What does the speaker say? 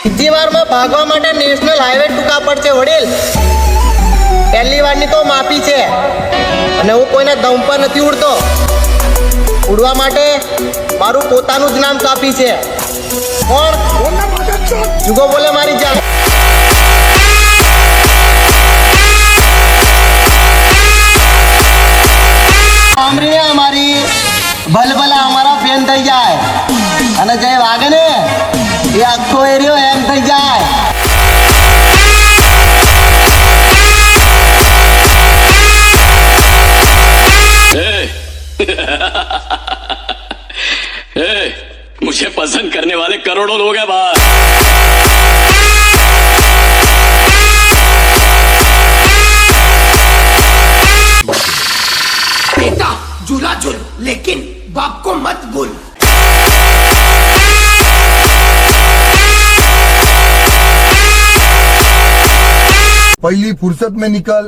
બીજી વારમાં ભાગવા માટે નેશનલ હાઈવે ટૂંકા પડશે વડીલ. પહેલી વારની તો માફી છે અને હું કોઈને દમ પર નથી ઉડતો. ઉડવા માટે મારું પોતાનું જ નામ કાફી છે. કોણ? જુગો બોલે મારી જાન. સાંભળીને અમારી ભલભલા અમારા ફેન થઈ જાય અને જે વાગે ને એ આખો એરિયો એમ થઈ જાય. मुझे पसंद करने वाले करोड़ों लोग हैं बाहर. बेटा झूला झूल लेकिन बाप को मत भूल. पहली फुर्सत में निकल.